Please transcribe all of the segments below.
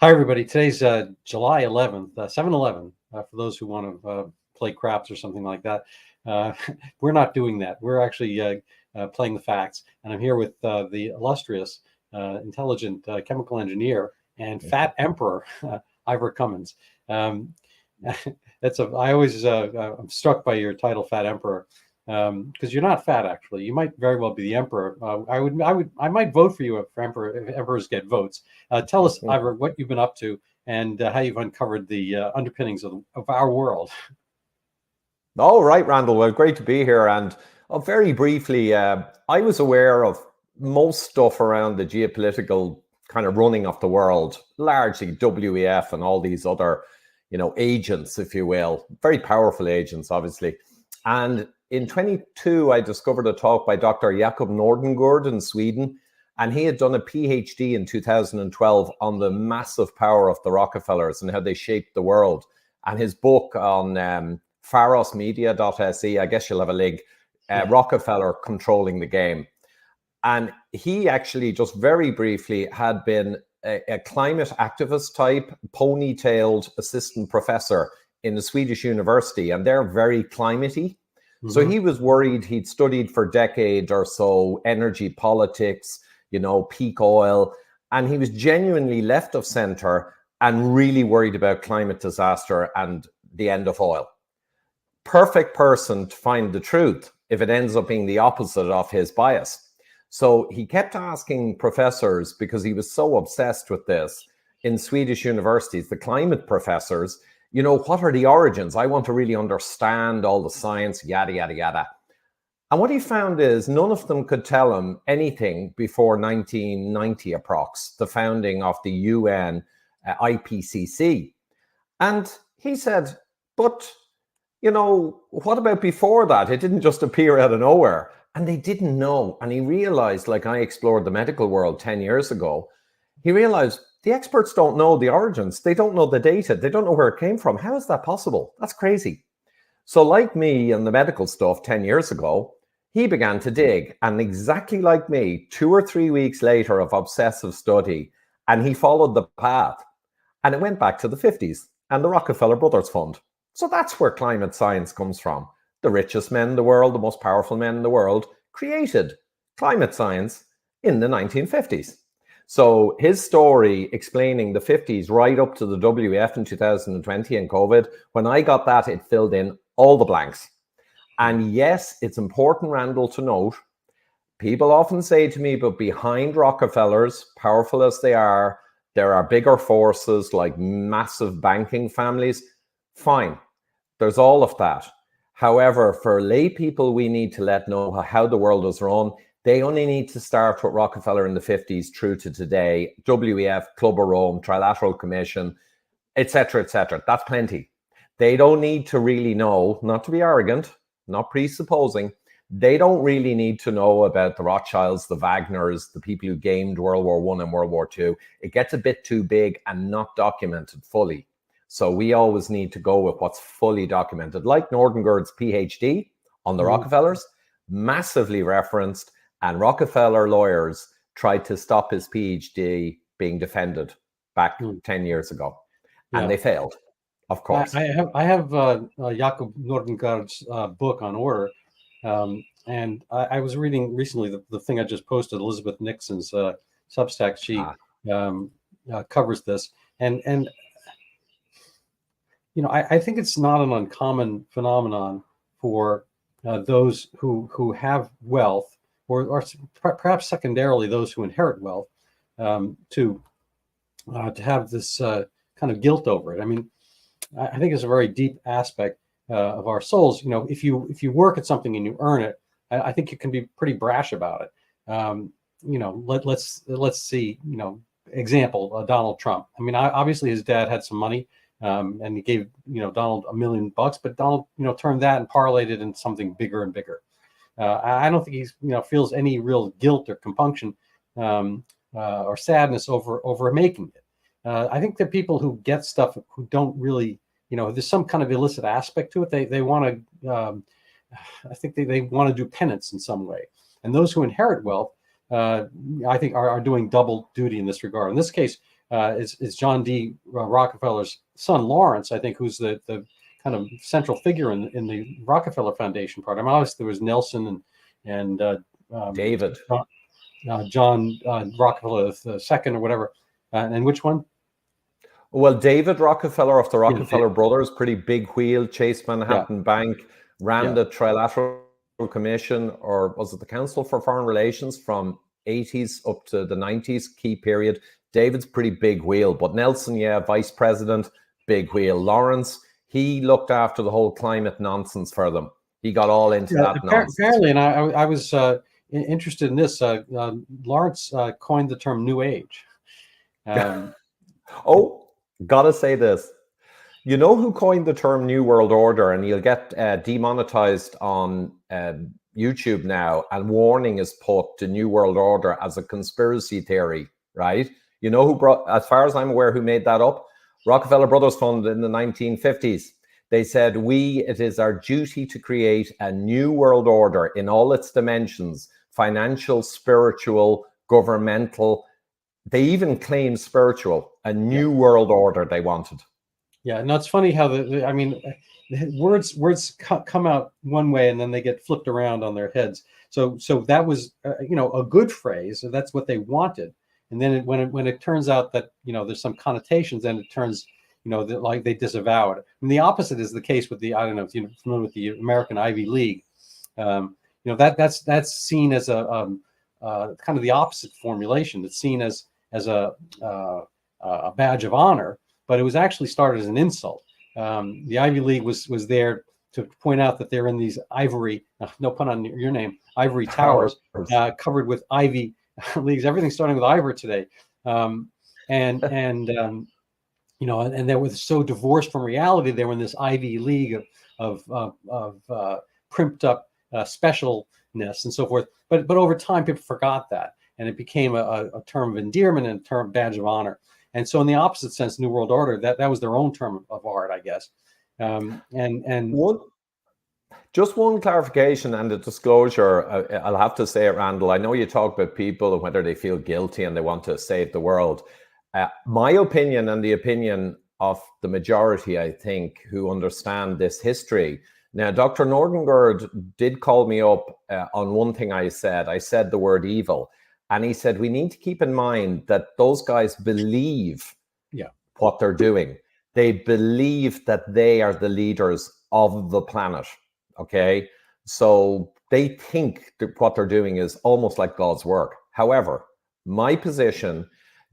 Hi, everybody. Today's July 11th, 7/11, for those who want to play craps or something like that. Uh, we're not doing that. We're actually playing the facts. And I'm here with the illustrious, intelligent chemical engineer and fat emperor, Ivor Cummins. Um, I'm struck by your title, Fat Emperor, because you're not fat, actually. You might very well be the emperor. I might vote for you for emperor if emperors get votes. Tell us, Ivor, what you've been up to and how you've uncovered the underpinnings of our world. All right, Randall. Well, great to be here. And very briefly, I was aware of most stuff around the geopolitical kind of running of the world, largely WEF and all these other, agents, if you will, very powerful agents, obviously. And in 22, I discovered a talk by Dr. Jakob Nordengård in Sweden, and he had done a PhD in 2012 on the massive power of the Rockefellers and how they shaped the world. And his book on pharosmedia.se, I guess you'll have a link, Rockefeller Controlling the Game. And he actually, just very briefly, had been a climate activist type, ponytailed assistant professor in the Swedish university, and they're very climatey. Mm-hmm. So he was worried. He'd studied for a decade or so energy politics, peak oil, and he was genuinely left of center and really worried about climate disaster and the end of oil. Perfect person to find the truth if it ends up being the opposite of his bias. So he kept asking professors, because he was so obsessed with this in Swedish universities, the climate professors, what are the origins? I want to really understand all the science, yada, yada, yada. And what he found is none of them could tell him anything before 1990 approx, the founding of the UN IPCC. And he said, but what about before that? It didn't just appear out of nowhere. And they didn't know. And he realized, like I explored the medical world 10 years ago, he realized the experts don't know the origins. They don't know the data. They don't know where it came from. How is that possible? That's crazy. So like me and the medical stuff 10 years ago, he began to dig. And exactly like me, 2 or 3 weeks later of obsessive study, and he followed the path. And it went back to the 50s and the Rockefeller Brothers Fund. So that's where climate science comes from. The richest men in the world, the most powerful men in the world, created climate science in the 1950s. So his story explaining the 50s right up to the WEF in 2020 and COVID, when I got that, it filled in all the blanks. And yes, it's important, Randall, to note, people often say to me, but behind Rockefellers, powerful as they are, there are bigger forces like massive banking families. Fine, there's all of that. However, for lay people, we need to let know how the world is run. They only need to start with Rockefeller in the 50s through to today, WEF, Club of Rome, Trilateral Commission, etc., etc. That's plenty. They don't need to really know, not to be arrogant, not presupposing, they don't really need to know about the Rothschilds, the Wagners, the people who gamed World War I and World War II. It gets a bit too big and not documented fully. So we always need to go with what's fully documented, like Nordengård's PhD on the Rockefellers, massively referenced, and Rockefeller lawyers tried to stop his PhD being defended back 10 years ago, and they failed, of course. I have Jakob Nordengård's book on order, and I was reading recently the thing I just posted, Elizabeth Nixon's Substack. She covers this, and I think it's not an uncommon phenomenon for those who have wealth, or perhaps secondarily those who inherit wealth, to have this kind of guilt over it. I mean, I think it's a very deep aspect of our souls. If you work at something and you earn it, I think you can be pretty brash about it. Let's see. Example, Donald Trump. I mean, obviously his dad had some money. And he gave Donald $1 million, but Donald turned that and parlayed it into something bigger and bigger. I don't think he feels any real guilt or compunction or sadness over making it. I think that people who get stuff who don't really there's some kind of illicit aspect to it. They want to I think they want to do penance in some way. And those who inherit wealth, I think, are doing double duty in this regard. In this case, is John D. Rockefeller's son, Lawrence, I think, who's the kind of central figure in the Rockefeller Foundation part. I mean, obviously there was Nelson and David. John Rockefeller II or whatever. And which one? Well, David Rockefeller of the Rockefeller Yeah, brothers, pretty big wheel, chased Manhattan Bank, ran the Trilateral Commission, or was it the Council for Foreign Relations from 80s up to the 90s, key period. David's pretty big wheel, but Nelson, vice president, big wheel. Lawrence, he looked after the whole climate nonsense for them. He got all into that nonsense. Apparently, and I was interested in this. Lawrence coined the term New Age. Oh, gotta say this. You know who coined the term New World Order? And you'll get demonetized on YouTube now, and warning is put to New World Order as a conspiracy theory, right? You know who brought, as far as I'm aware, who made that up? Rockefeller Brothers Fund in the 1950s. They said, it is our duty to create a new world order in all its dimensions, financial, spiritual, governmental. They even claimed spiritual, a new world order they wanted. Yeah, no, it's funny how words come out one way and then they get flipped around on their heads. So that was a good phrase. So that's what they wanted. And then when it turns out that there's some connotations, then it turns like they disavow it. And the opposite is the case with I don't know if you're familiar with the American Ivy League. That's seen as a kind of the opposite formulation. It's seen as a badge of honor, but it was actually started as an insult. The Ivy League was there to point out that they're in these ivory, no pun on your name, ivory towers, covered with ivy leagues. Everything's starting with Ivor today, and they were so divorced from reality. They were in this Ivy League of primped up specialness and so forth. But over time, people forgot that, and it became a term of endearment and a term badge of honor. And so, in the opposite sense, New World Order, that was their own term of art, I guess. Just one clarification and a disclosure. I'll have to say it, Randall. I know you talk about people and whether they feel guilty and they want to save the world. My opinion and the opinion of the majority, I think, who understand this history. Now, Dr. Nordengard did call me up on one thing I said. I said the word evil. And he said, we need to keep in mind that those guys believe what they're doing. They believe that they are the leaders of the planet. Okay. So they think that what they're doing is almost like God's work. However, my position,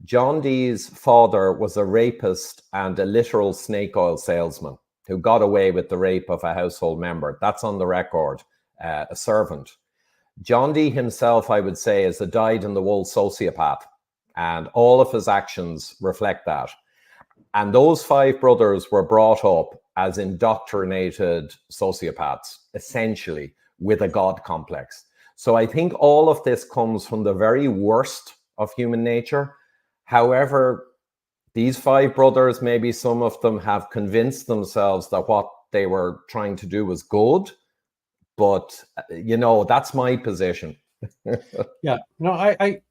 John Dee's father was a rapist and a literal snake oil salesman who got away with the rape of a household member. That's on the record, a servant. John Dee himself, I would say, is a dyed-in-the-wool sociopath, and all of his actions reflect that. And those five brothers were brought up as indoctrinated sociopaths, essentially, with a God complex. So I think all of this comes from the very worst of human nature. However, these five brothers, maybe some of them have convinced themselves that what they were trying to do was good. But, that's my position. Yeah. I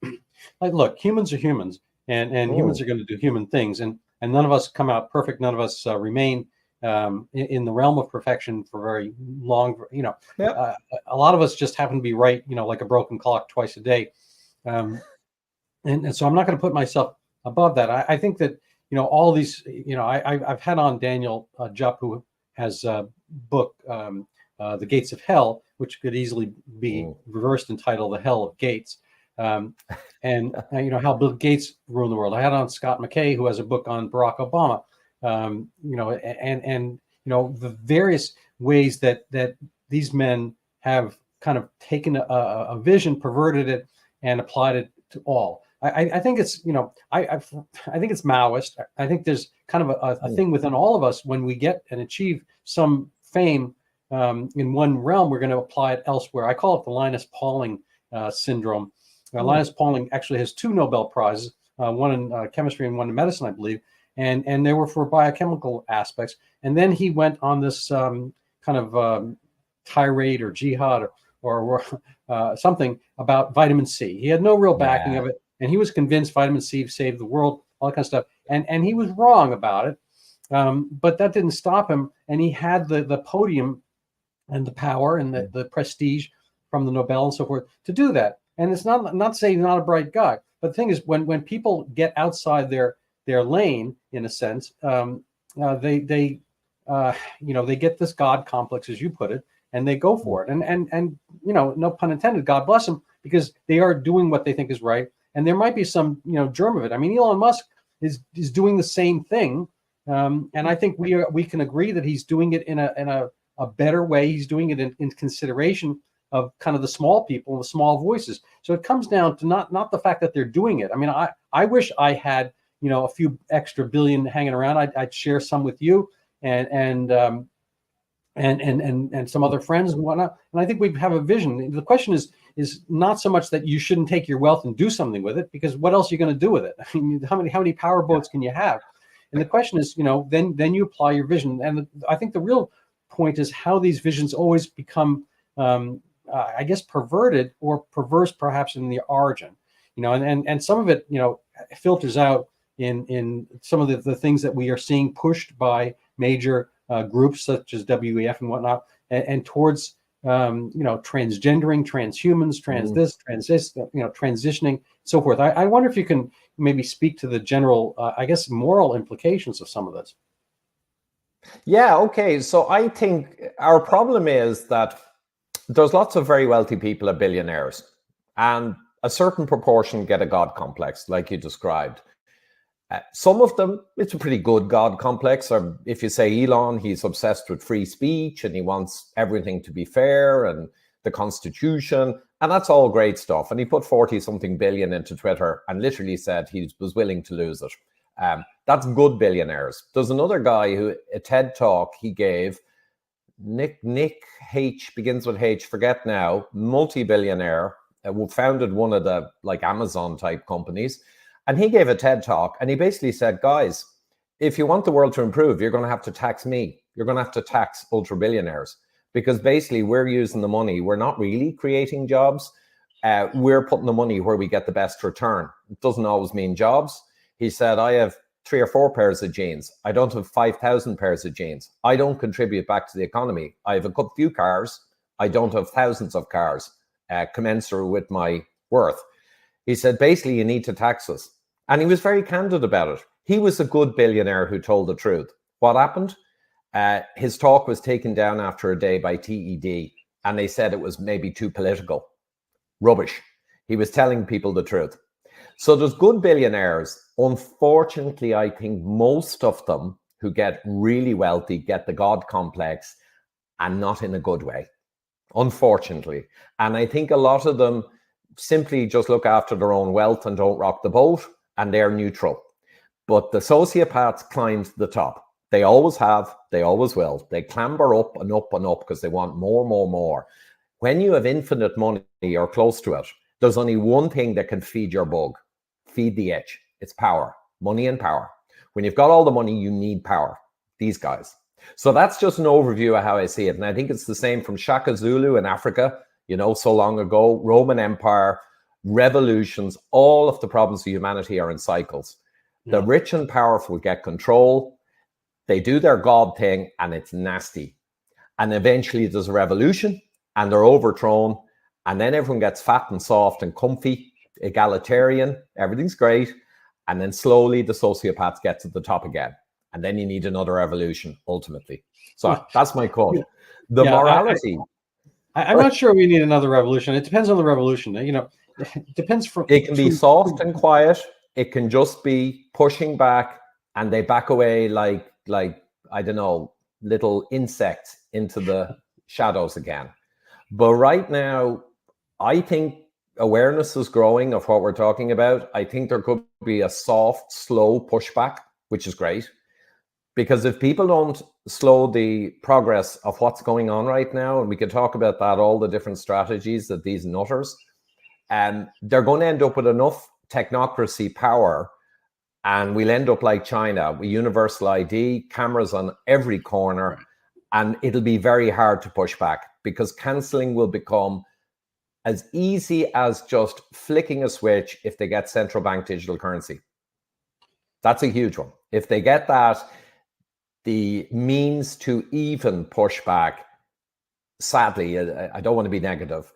look, humans are humans, and humans are going to do human things. And none of us come out perfect. None of us remain in the realm of perfection for very long. A lot of us just happen to be right, like a broken clock twice a day. And so I'm not going to put myself above that. I think that, all these, I've had on Daniel Jupp, who has a book, The Gates of Hell, which could easily be reversed and titled The Hell of Gates. And how Bill Gates ruined the world. I had on Scott McKay, who has a book on Barack Obama. The various ways that these men have kind of taken a vision, perverted it, and applied it to all. I think it's I think it's Maoist. I think there's kind of a thing within all of us when we get and achieve some fame in one realm, we're going to apply it elsewhere. I call it the Linus Pauling syndrome. Linus Pauling actually has 2 Nobel Prizes, one in chemistry and one in medicine, I believe, and they were for biochemical aspects. And then he went on this kind of tirade or jihad or something about vitamin C. He had no real backing of it, and he was convinced vitamin C saved the world. all that kind of stuff. And he was wrong about it. But that didn't stop him. And he had the podium and the power and the prestige from the Nobel and so forth to do that. And it's not saying he's not a bright guy. But the thing is, when people get outside their lane, in a sense, they get this God complex, as you put it, and they go for it. And no pun intended, God bless them, because they are doing what they think is right. And there might be some germ of it. I mean, Elon Musk is doing the same thing, and I think we can agree that he's doing it in a better way. He's doing it in consideration of kind of the small people, the small voices. So it comes down to not the fact that they're doing it. I mean, I wish I had a few extra billion hanging around. I'd share some with you and some other friends and whatnot. And I think we have a vision. The question is not so much that you shouldn't take your wealth and do something with it, because what else are you going to do with it? I mean, how many power boats can you have? And the question is, then you apply your vision. And I think the real point is how these visions always become, I guess, perverted or perverse, perhaps in the origin. And some of it, filters out in some of the things that we are seeing pushed by major groups such as WEF and whatnot, and towards transgendering, transhumans, transitioning, so forth. I wonder if you can maybe speak to the general, I guess, moral implications of some of this. Yeah, okay. So I think our problem is that there's lots of very wealthy people are billionaires, and a certain proportion get a God complex, like you described. Some of them, it's a pretty good God complex. Or if you say Elon, he's obsessed with free speech and he wants everything to be fair and the Constitution. And that's all great stuff. And he put 40-something billion into Twitter and literally said he was willing to lose it. That's good billionaires. There's another guy who, a TED talk he gave, Nick H, begins with H, forget now, multi-billionaire, who founded one of the Amazon type companies. And he gave a TED talk and he basically said, guys, if you want the world to improve, you're going to have to tax me. You're going to have to tax ultra billionaires, because basically we're using the money. We're not really creating jobs. We're putting the money where we get the best return. It doesn't always mean jobs. He said, I have 3 or 4 pairs of jeans. I don't have 5,000 pairs of jeans. I don't contribute back to the economy. I have a few cars. I don't have thousands of cars commensurate with my worth. He said, basically, you need to tax us. And he was very candid about it. He was a good billionaire who told the truth. What happened? His talk was taken down after a day by TED, and they said it was maybe too political. Rubbish. He was telling people the truth. So there's good billionaires. Unfortunately, I think most of them who get really wealthy get the God complex, and not in a good way, unfortunately. And I think a lot of them simply just look after their own wealth and don't rock the boat, and they're neutral. But the sociopaths climb to the top. They always have, they always will. They clamber up and up and up because they want more. When you have infinite money or close to it, there's only one thing that can feed your bug, feed the itch. It's power, money and power. When you've got all the money, you need power, these guys. So that's just an overview of how I see it. And I think it's the same from Shaka Zulu in Africa, so long ago, Roman Empire, revolutions, all of the problems of humanity are in cycles. Yeah. The rich and powerful get control. They do their God thing, and it's nasty. And eventually there's a revolution, and they're overthrown. And then everyone gets fat and soft and comfy, egalitarian. Everything's great. And then slowly the sociopaths get to the top again. And then you need another revolution, ultimately. So that's my quote. The morality... I'm not sure we need another revolution. It depends on the revolution. It depends from. It can be soft and quiet. It can just be pushing back, and they back away like I don't know, little insects into the shadows again. But right now, I think awareness is growing of what we're talking about. I think there could be a soft, slow pushback, which is great. Because if people don't slow the progress of what's going on right now, and we could talk about that, all the different strategies that these nutters, they're going to end up with enough technocracy power, and we'll end up like China, with universal ID, cameras on every corner, and it'll be very hard to push back, because cancelling will become as easy as just flicking a switch if they get central bank digital currency. That's a huge one. If they get that, the means to even push back, sadly, I don't want to be negative,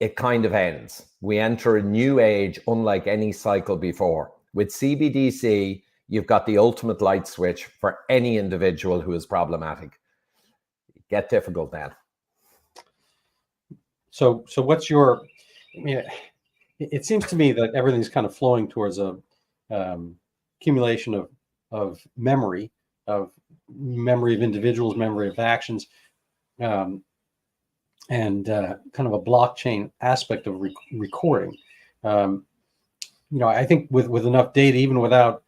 it kind of ends. We enter a new age unlike any cycle before. With CBDC, you've got the ultimate light switch for any individual who is problematic. Get difficult then. So what's your, I mean, it seems to me that everything's kind of flowing towards a accumulation of memory of individuals, memory of actions, and kind of a blockchain aspect of recording. I think with enough data, even without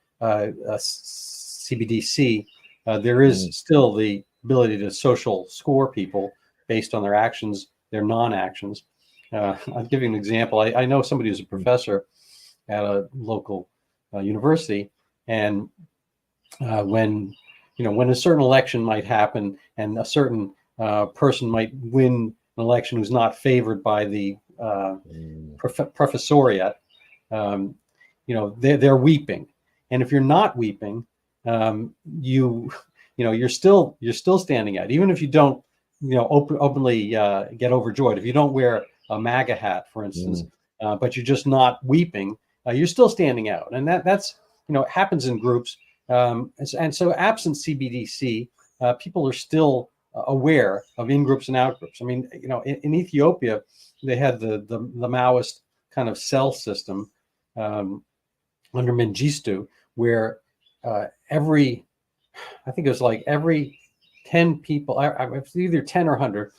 CBDC, there is still the ability to social score people based on their actions, their non-actions. I'll give you an example. I know somebody who's a professor at a local university, and when a certain election might happen and a certain person might win an election who's not favored by the professoriate, they're weeping, and if you're not weeping, you're still standing out, even if you don't openly get overjoyed. If you don't wear a MAGA hat, for instance, but you're just not weeping, you're still standing out, and that's it happens in groups. And so absent CBDC, people are still aware of in-groups and out-groups. I mean, in Ethiopia, they had the Maoist kind of cell system under Mengistu, where every 10 people, either 10 or 100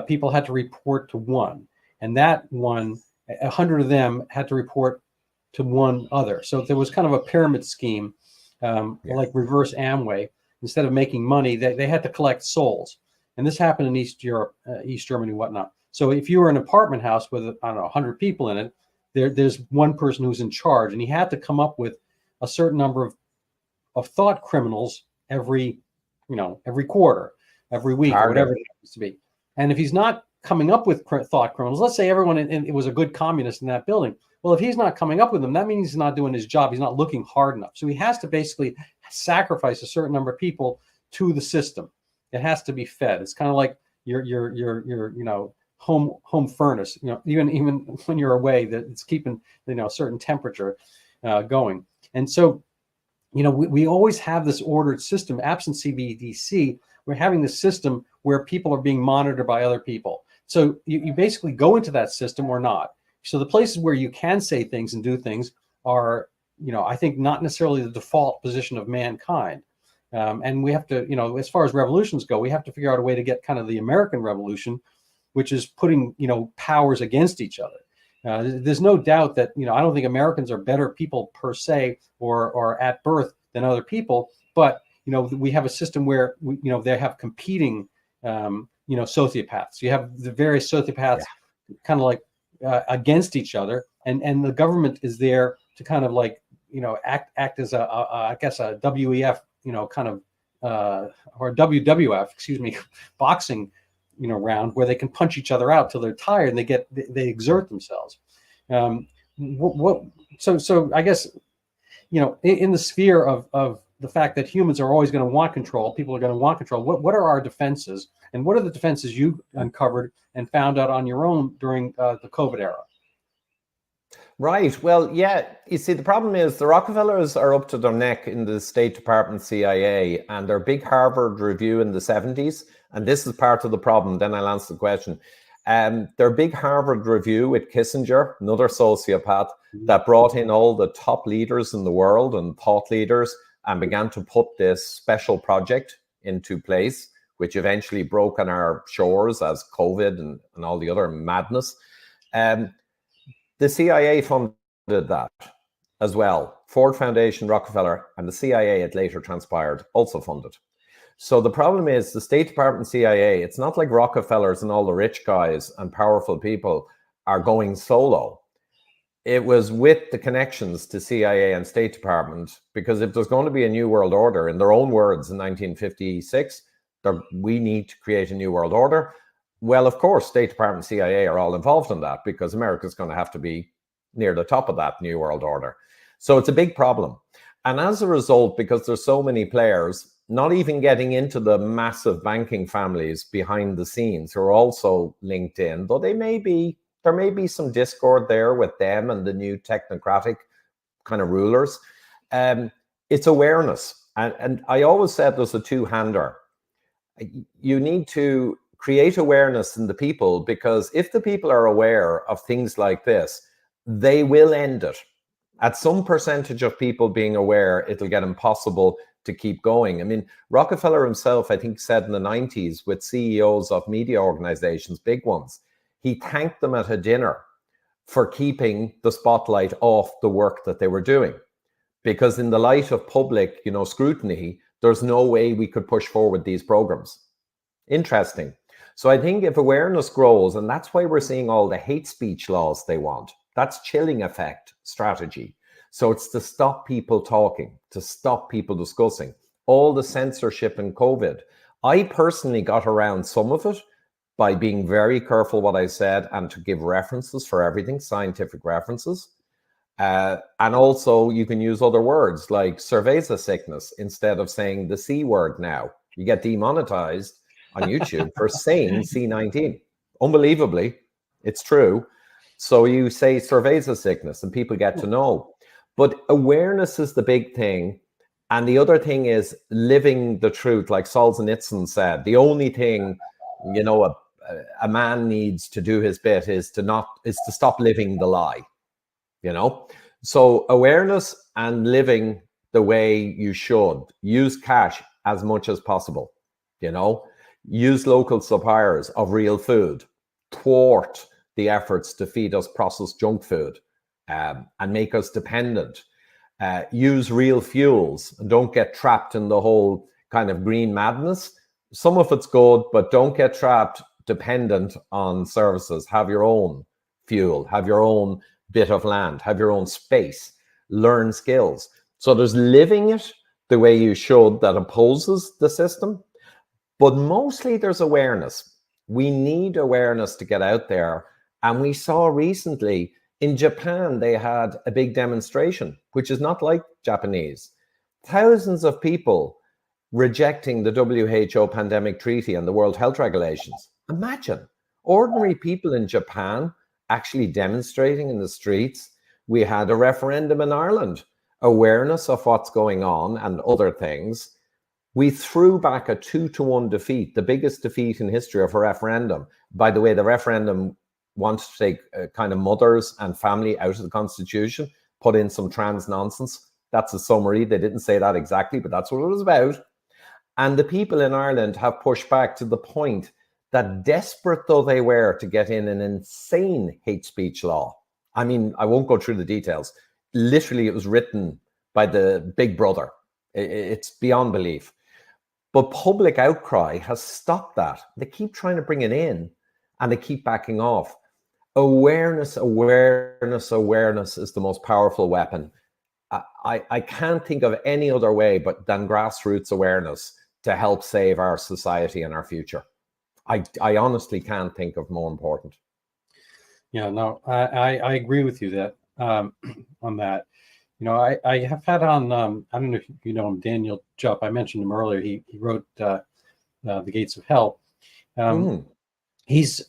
people had to report to one, and that one, 100 of them had to report to one other. So there was kind of a pyramid scheme, like reverse Amway. Instead of making money, they had to collect souls, and this happened in East Europe, East Germany, whatnot. So if you were in an apartment house with 100 people in it, there's one person who's in charge, and he had to come up with a certain number of thought criminals every quarter, every week, or whatever it happens to be. And if he's not coming up with thought criminals, let's say everyone it was a good communist in that building. Well, if he's not coming up with them, that means he's not doing his job. He's not looking hard enough. So he has to basically sacrifice a certain number of people to the system. It has to be fed. It's kind of like your home furnace. Even when you're away, that it's keeping a certain temperature going. And so we always have this ordered system. Absent CBDC, we're having this system where people are being monitored by other people. So you basically go into that system or not. So the places where you can say things and do things are, I think, not necessarily the default position of mankind. And we have to, as far as revolutions go, we have to figure out a way to get kind of the American Revolution, which is putting, powers against each other. There's no doubt that, I don't think Americans are better people per se or at birth than other people. But, we have a system where, they have competing, sociopaths. You have the various sociopaths kind of like against each other. And the government is there to kind of like, act as I guess a WEF, kind of, or WWF, excuse me, boxing, round where they can punch each other out till they're tired and they exert themselves. So I guess, in the sphere of the fact that humans are always going to want control, people are going to want control. What are our defenses, and what are the defenses you uncovered and found out on your own during the COVID era? Right. Well, yeah. You see, the problem is the Rockefellers are up to their neck in the State Department, CIA, and their big Harvard review in the 70s. And this is part of the problem. Then I'll answer the question. Their big Harvard review with Kissinger, another sociopath, that brought in all the top leaders in the world and thought leaders and began to put this special project into place, which eventually broke on our shores as COVID and all the other madness. The CIA funded that as well. Ford Foundation, Rockefeller, and the CIA, it later transpired, also funded. So the problem is the State Department, CIA, it's not like Rockefellers and all the rich guys and powerful people are going solo. It was with the connections to CIA and State Department, because if there's going to be a new world order, in their own words in 1956, we need to create a new world order. Well, of course, State Department, CIA are all involved in that because America's going to have to be near the top of that new world order. So it's a big problem. And as a result, because there's so many players, not even getting into the massive banking families behind the scenes who are also linked in, though there may be some discord there with them and the new technocratic kind of rulers. It's awareness. And I always said there's a two-hander. You need to create awareness in the people, because if the people are aware of things like this, they will end it. At some percentage of people being aware, it'll get impossible to keep going. I mean, Rockefeller himself, I think, said in the 90s with CEOs of media organizations, big ones, he thanked them at a dinner for keeping the spotlight off the work that they were doing. Because in the light of public, scrutiny, there's no way we could push forward these programs. Interesting. So I think if awareness grows, and that's why we're seeing all the hate speech laws they want, that's chilling effect strategy. So it's to stop people talking, to stop people discussing. All the censorship in COVID, I personally got around some of it by being very careful what I said and to give references for everything, scientific references. And also you can use other words like cerveza sickness instead of saying the C word now. You get demonetized on YouTube for saying C19. Unbelievably, it's true. So you say cerveza sickness and people get to know. But awareness is the big thing. And the other thing is living the truth, like Solzhenitsyn said. The only thing, a man needs to do his bit is to stop living the lie. So awareness and living the way you should. Use cash as much as possible. Use local suppliers of real food. Thwart the efforts to feed us processed junk food and make us dependent. Use real fuels and don't get trapped in the whole kind of green madness. Some of it's good, but don't get trapped dependent on services. Have your own fuel, have your own bit of land, have your own space, learn skills. So there's living it the way you should that opposes the system, but mostly there's awareness. We need awareness to get out there. And we saw recently in Japan, they had a big demonstration, which is not like Japanese. Thousands of people rejecting the WHO pandemic treaty and the World Health Regulations. Imagine ordinary people in Japan actually demonstrating in the streets. We had a referendum in Ireland, awareness of what's going on and other things. We threw back a 2-1 defeat, the biggest defeat in history of a referendum. By the way, the referendum wanted to take kind of mothers and family out of the Constitution, put in some trans nonsense. That's a summary. They didn't say that exactly, but that's what it was about. And the people in Ireland have pushed back to the point that, desperate though they were to get in an insane hate speech law. I mean, I won't go through the details. Literally, it was written by the big brother. It's beyond belief. But public outcry has stopped that. They keep trying to bring it in and they keep backing off. Awareness is the most powerful weapon. I can't think of any other way than grassroots awareness to help save our society and our future. I honestly can't think of more important. Yeah, no, I agree with you that on that. I have had on, I don't know if you know him, Daniel Jupp. I mentioned him earlier. He wrote The Gates of Hell. He's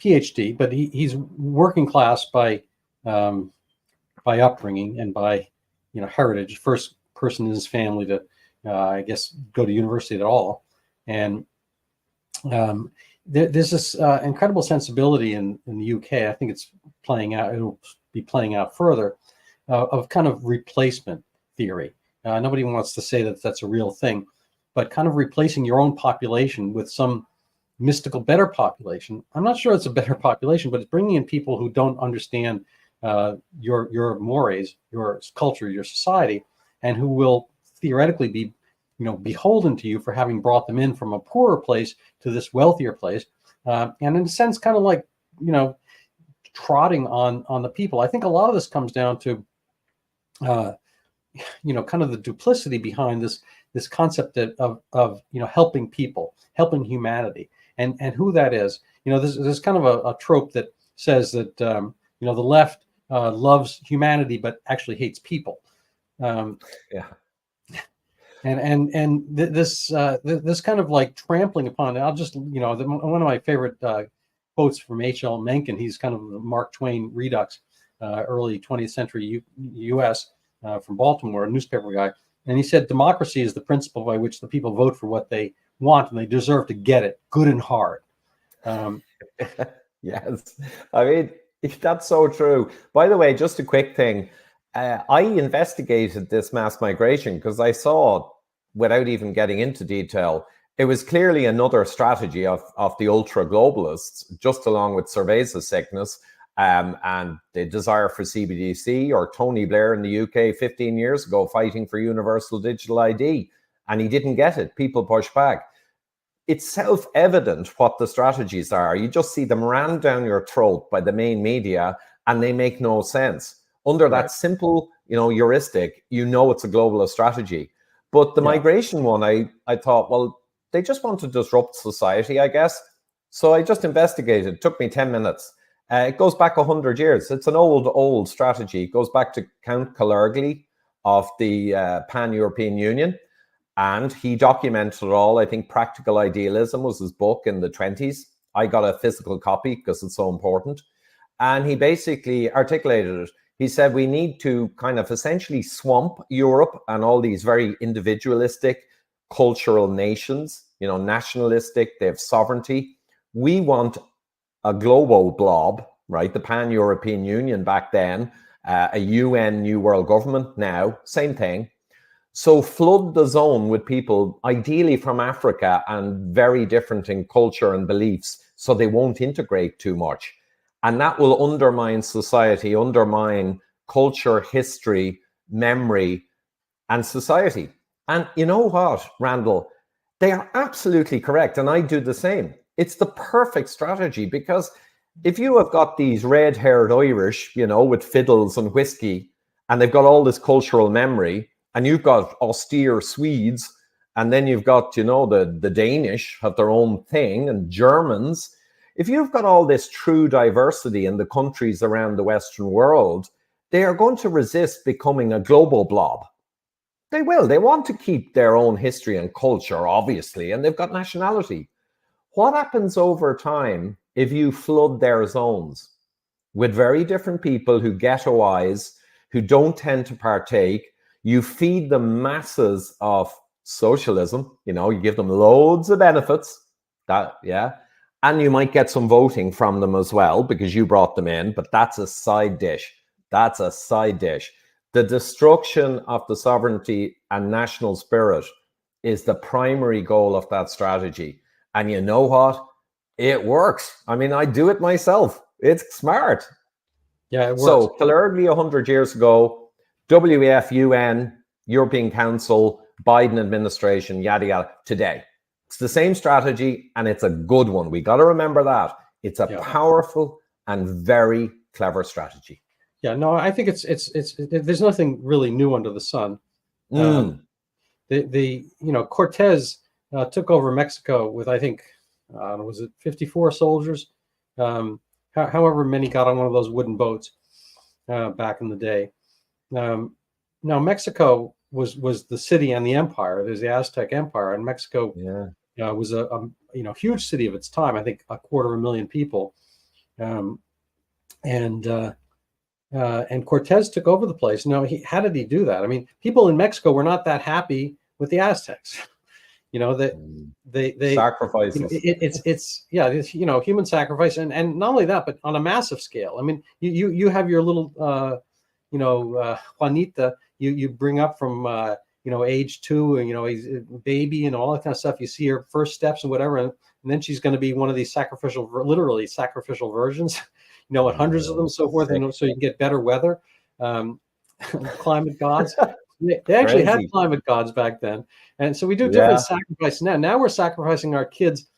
PhD, but he's working class by upbringing and by heritage. First person in his family to I guess go to university at all, and there's this incredible sensibility in the UK. I think it's playing out. It'll be playing out further of kind of replacement theory. Nobody wants to say that that's a real thing, but kind of replacing your own population with some mystical better population. I'm not sure it's a better population, but it's bringing in people who don't understand your mores, your culture, your society, and who will theoretically be beholden to you for having brought them in from a poorer place to this wealthier place, and in a sense kind of like trotting on the people. I think a lot of this comes down to kind of the duplicity behind this concept of helping people, helping humanity, and who that is. There's kind of a trope that says that the left loves humanity but actually hates people. Yeah. This kind of like trampling upon it. I'll just, one of my favorite quotes from H.L. Mencken. He's kind of the Mark Twain redux, early 20th century U.S. From Baltimore, a newspaper guy. And he said, democracy is the principle by which the people vote for what they want, and they deserve to get it good and hard. Yes, I mean, that's so true. By the way, just a quick thing. I investigated this mass migration because I saw, without even getting into detail, it was clearly another strategy of the ultra globalists, just along with Cerveza sickness and the desire for CBDC, or Tony Blair in the UK 15 years ago fighting for universal digital ID, and he didn't get it. People pushed back. It's self-evident what the strategies are. You just see them rammed down your throat by the main media, and they make no sense. Under that simple, heuristic, it's a globalist strategy. But the migration one, I thought, well, they just want to disrupt society, I guess. So I just investigated. It took me 10 minutes. It goes back 100 years. It's an old strategy. It goes back to Count Kalergi of the Pan-European Union. And he documented it all. I think Practical Idealism was his book in the 20s. I got a physical copy because it's so important. And he basically articulated it. He said we need to kind of essentially swamp Europe and all these very individualistic cultural nations, nationalistic, they have sovereignty. We want a global blob, right? The Pan-European Union back then, a UN New World Government now, same thing. So flood the zone with people, ideally from Africa and very different in culture and beliefs, so they won't integrate too much. And that will undermine society, undermine culture, history, memory, and society. And you know what, Randall? They are absolutely correct. And I do the same. It's the perfect strategy, because if you have got these red-haired Irish, with fiddles and whiskey, and they've got all this cultural memory, and you've got austere Swedes, and then you've got, the Danish have their own thing, and Germans. If you've got all this true diversity in the countries around the Western world, they are going to resist becoming a global blob. They will. They want to keep their own history and culture, obviously, and they've got nationality. What happens over time if you flood their zones with very different people who ghettoize, who don't tend to partake? You feed them masses of socialism, you give them loads of benefits, and you might get some voting from them as well because you brought them in, but that's a side dish. That's a side dish. The destruction of the sovereignty and national spirit is the primary goal of that strategy. And you know what? It works. I mean, I do it myself. It's smart. Yeah, it works. So Kalergi 100 years ago, WEF, UN, European Council, Biden administration, yada, yada, today. It's the same strategy, and it's a good one. We got to remember that. It's a powerful and very clever strategy. Yeah, no, I think it's there's nothing really new under the sun. Cortez took over Mexico with, I think, was it 54 soldiers? However many got on one of those wooden boats back in the day. Now Mexico was the city and the empire. There's the Aztec Empire, and Mexico was a huge city of its time. I think 250,000 people, and Cortez took over the place. Now, how did he do that? I mean, people in Mexico were not that happy with the Aztecs. They sacrifices. It's human sacrifice, and not only that, but on a massive scale. I mean, you have your little Juanita, you bring up from age 2, and he's a baby and all that kind of stuff. You see her first steps and whatever, and then she's going to be one of these literally sacrificial virgins, and hundreds of them, so forth, so you can get better weather. Climate gods. They actually had climate gods back then, and so we do different sacrifices now. Now we're sacrificing our kids.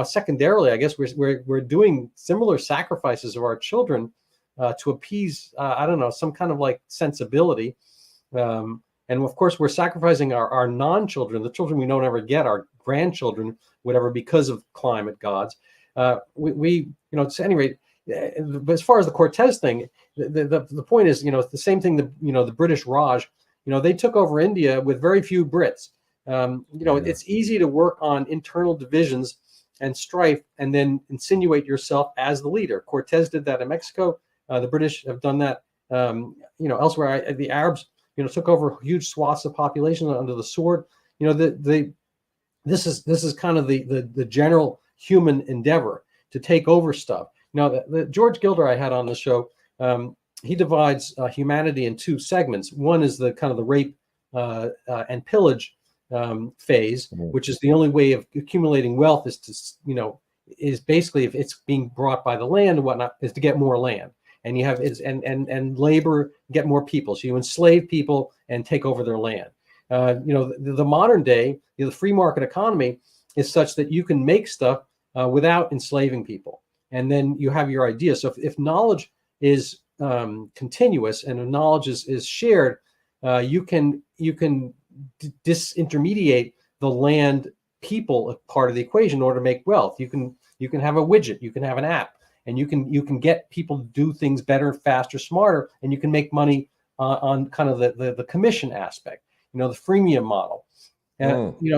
Secondarily, I guess we're doing similar sacrifices of our children to appease, some kind of like sensibility. And of course, we're sacrificing our non-children, the children we don't ever get, our grandchildren, whatever, because of climate gods. At any rate, but as far as the Cortez thing, the point is, it's the same thing. The British Raj they took over India with very few Brits. It's easy to work on internal divisions and strife and then insinuate yourself as the leader. Cortez did that in Mexico. The British have done that, elsewhere. The Arabs, took over huge swaths of population under the sword. This is kind of the general human endeavor to take over stuff. Now, the George Gilder I had on the show, he divides humanity in two segments. One is the kind of the rape and pillage phase, which is the only way of accumulating wealth is basically, if it's being brought by the land and whatnot, is to get more land. And you have and labor, get more people. So you enslave people and take over their land. The modern day, the free market economy is such that you can make stuff without enslaving people. And then you have your idea. So if knowledge is continuous and knowledge is shared, you can disintermediate the land people part of the equation in order to make wealth. You can have a widget, you can have an app, and you can get people to do things better, faster, smarter, and you can make money on kind of the commission aspect, the freemium model.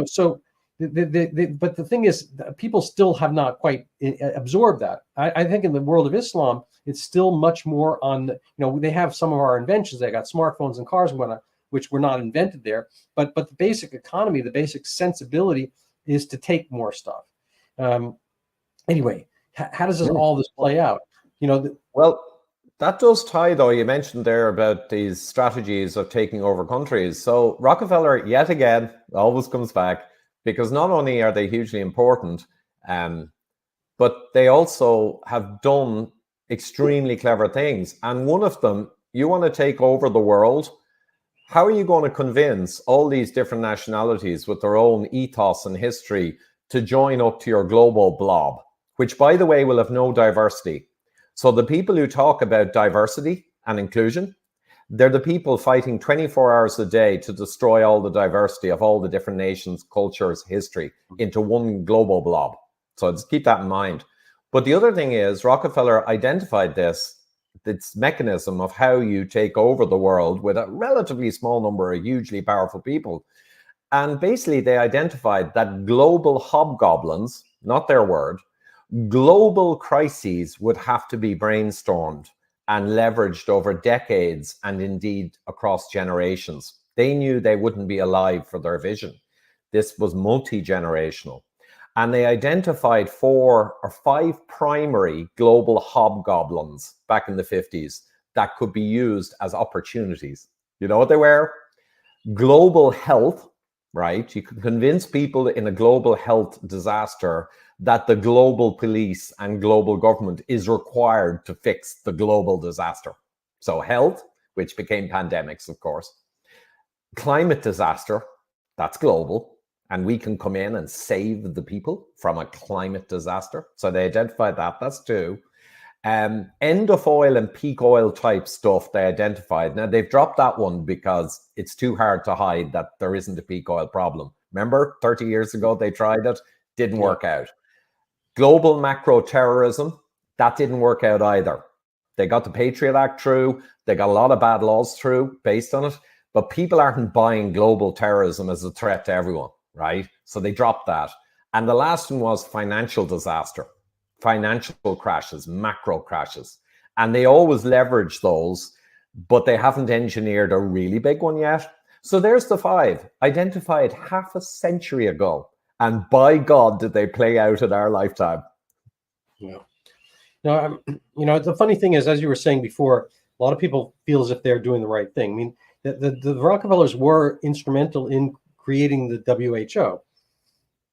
So but the thing is, people still have not quite absorbed that. I think in the world of Islam, it's still much more on, they have some of our inventions. They got smartphones and cars and whatnot, which were not invented there. But the basic economy, the basic sensibility is to take more stuff. Anyway, how does all this play out? Well, that does tie, though. You mentioned there about these strategies of taking over countries. So Rockefeller, yet again, always comes back, because not only are they hugely important, but they also have done extremely clever things. And one of them, you want to take over the world. How are you going to convince all these different nationalities with their own ethos and history to join up to your global blob, which, by the way, will have no diversity? So the people who talk about diversity and inclusion, they're the people fighting 24 hours a day to destroy all the diversity of all the different nations, cultures, history into one global blob. So just keep that in mind. But the other thing is, Rockefeller identified this mechanism of how you take over the world with a relatively small number of hugely powerful people. And basically, they identified that global hobgoblins, not their word, global crises would have to be brainstormed and leveraged over decades and indeed across generations. They knew they wouldn't be alive for their vision. This was multi-generational. And they identified 4 or 5 primary global hobgoblins back in the 50s that could be used as opportunities. You know what they were? Global health, right? You can convince people in a global health disaster that the global police and global government is required to fix the global disaster. So health, which became pandemics, of course. Climate disaster, that's global. And we can come in and save the people from a climate disaster. So they identified that. That's 2. End of oil and peak oil type stuff they identified. Now, they've dropped that one because it's too hard to hide that there isn't a peak oil problem. Remember, 30 years ago, they tried it. Didn't work out. Global macro terrorism, that didn't work out either. They got the Patriot Act through. They got a lot of bad laws through based on it. But people aren't buying global terrorism as a threat to everyone, right? So they dropped that. And the last one was financial disaster, financial crashes, macro crashes. And they always leverage those, but they haven't engineered a really big one yet. So there's the 5, identified half a century ago. And by God, did they play out in our lifetime? Yeah. No, the funny thing is, as you were saying before, a lot of people feel as if they're doing the right thing. I mean, the Rockefellers were instrumental in creating the WHO.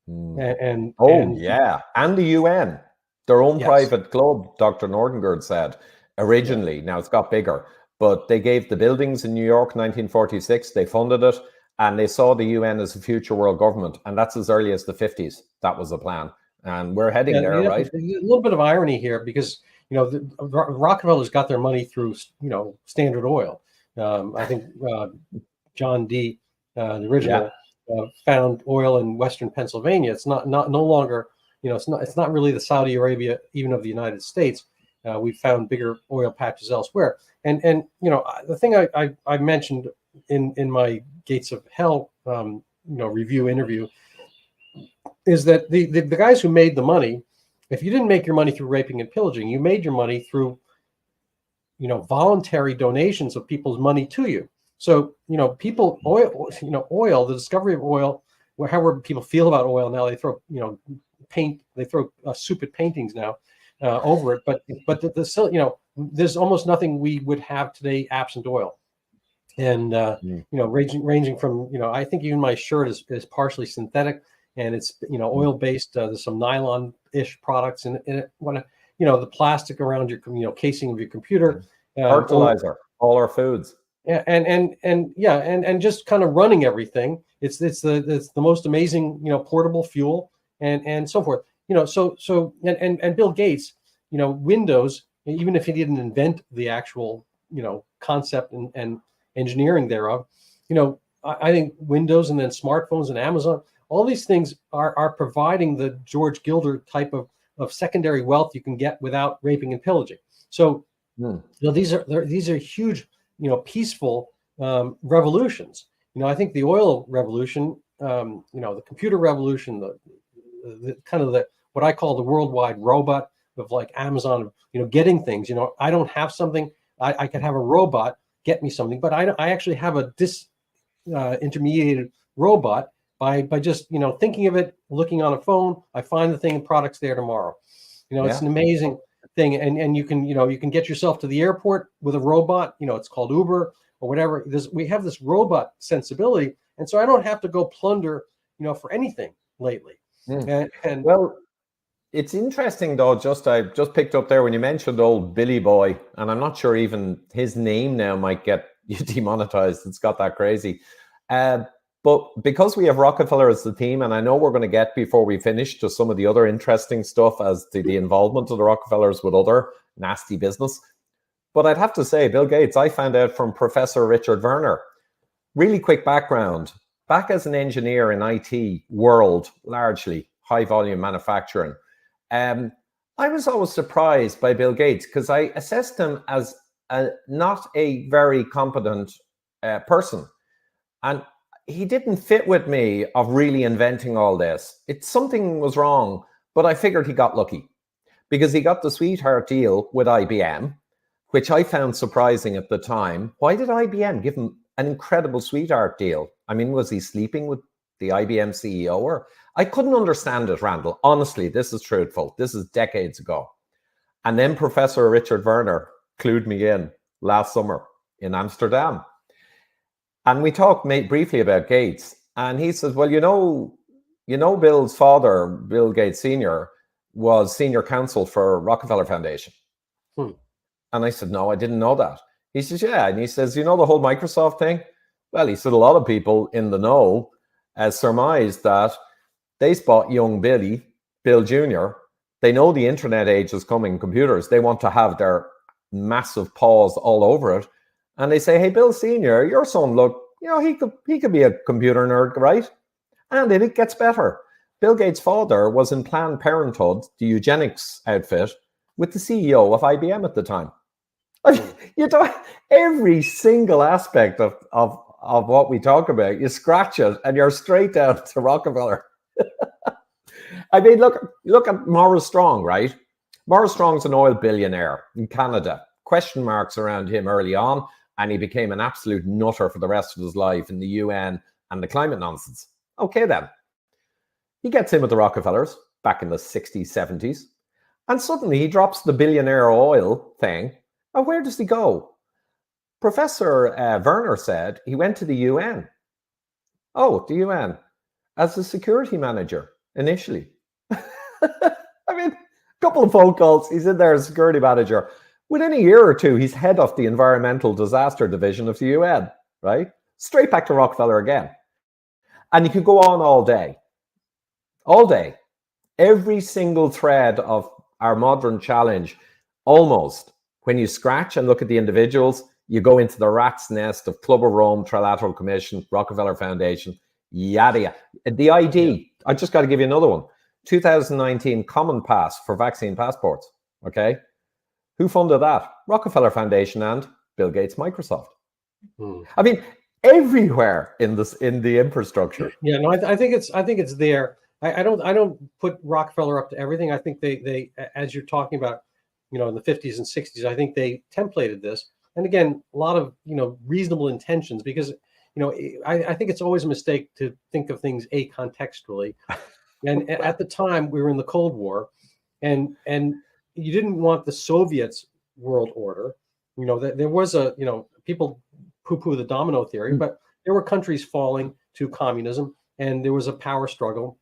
And the UN, their own private club, Dr. Nordengard said, originally. Now it's got bigger, but they gave the buildings in New York, 1946, they funded it, and they saw the UN as a future world government. And that's as early as the 50s. That was the plan. And we're heading there, right? A little bit of irony here because, the Rockefellers got their money through, Standard Oil. I think John D., the original, found oil in Western Pennsylvania. It's no longer, it's not really the Saudi Arabia, even of the United States. We found bigger oil patches elsewhere. And the thing I mentioned in my Gates of Hell review interview, is that the guys who made the money, if you didn't make your money through raping and pillaging, you made your money through voluntary donations of people's money to you. So oil, the discovery of oil, however people feel about oil now, they throw soup at paintings now over it, but there's almost nothing we would have today absent oil. And ranging from I think even my shirt is partially synthetic, and it's oil based. There's some nylon-ish products in it. The plastic around your casing of your computer, fertilizer, all our foods. Yeah, and just kind of running everything. It's the most amazing portable fuel and so forth. And Bill Gates, Windows, even if he didn't invent the actual concept and engineering thereof, I think Windows and then smartphones and Amazon, all these things are providing the George Gilder type of secondary wealth you can get without raping and pillaging. So these are huge peaceful revolutions. I think the oil revolution, the computer revolution, the kind of what I call the worldwide robot of like Amazon, getting things. I don't have something, I can have a robot get me something, but I actually have a intermediated robot by just thinking of it, looking on a phone. I find the thing and product's there tomorrow. It's an amazing thing, and you can get yourself to the airport with a robot. It's called Uber or whatever. We have this robot sensibility, and so I don't have to go plunder for anything lately. And well, it's interesting though. I just picked up there when you mentioned old Billy Boy, and I'm not sure even his name now might get you demonetized. It's got that crazy. But because we have Rockefeller as the theme, and I know we're going to get, before we finish, to some of the other interesting stuff as to the involvement of the Rockefellers with other nasty business. But I'd have to say, Bill Gates, I found out from Professor Richard Werner. Really quick background. Back as an engineer in IT world, largely high volume manufacturing, I was always surprised by Bill Gates because I assessed him as not a very competent person. And he didn't fit with me of really inventing all this. Something was wrong, but I figured he got lucky because he got the sweetheart deal with IBM, which I found surprising at the time. Why did IBM give him an incredible sweetheart deal? I mean, was he sleeping with the IBM CEO? Or I couldn't understand it, Randall. Honestly, this is truthful. This is decades ago. And then Professor Richard Werner clued me in last summer in Amsterdam. And we talked briefly about Gates, and he says, well, Bill's father, Bill Gates Sr., was senior counsel for Rockefeller Foundation. And I said, no, I didn't know that. He says, yeah. And he says, the whole Microsoft thing? Well, he said a lot of people in the know surmised that they spot young Bill Jr., they know the internet age is coming, computers. They want to have their massive paws all over it. And they say, hey, Bill Sr., your son, look, he could be a computer nerd, right? And then it gets better. Bill Gates' father was in Planned Parenthood, the eugenics outfit, with the CEO of IBM at the time. Every single aspect of what we talk about, you scratch it and you're straight down to Rockefeller. I mean, look at Morris Strong, right? Morris Strong's an oil billionaire in Canada. Question marks around him early on, and he became an absolute nutter for the rest of his life in the UN and the climate nonsense. Okay, then. He gets in with the Rockefellers back in the 60s, 70s, and suddenly he drops the billionaire oil thing. And where does he go? Professor Werner said he went to the UN. Oh, the UN. As a security manager, initially. I mean, a couple of phone calls, he's in there as security manager. Within a year or two, he's head of the Environmental Disaster Division of the UN, right? Straight back to Rockefeller again. And you could go on all day. All day. Every single thread of our modern challenge, almost, when you scratch and look at the individuals, you go into the rat's nest of Club of Rome, Trilateral Commission, Rockefeller Foundation, yada, yada. The ID, I just got to give you another one. 2019 Common Pass for vaccine passports, okay? Who funded that? Rockefeller Foundation and Bill Gates, Microsoft. I mean, everywhere in the infrastructure. Yeah, no, I think it's there. I don't put Rockefeller up to everything. I think they as you're talking about, in the 50s and 60s, I think they templated this. And again, a lot of reasonable intentions, because I think it's always a mistake to think of things acontextually. And at the time we were in the Cold War, and you didn't want the Soviets world order. That there was people poo-poo the domino theory, but there were countries falling to communism, and there was a power struggle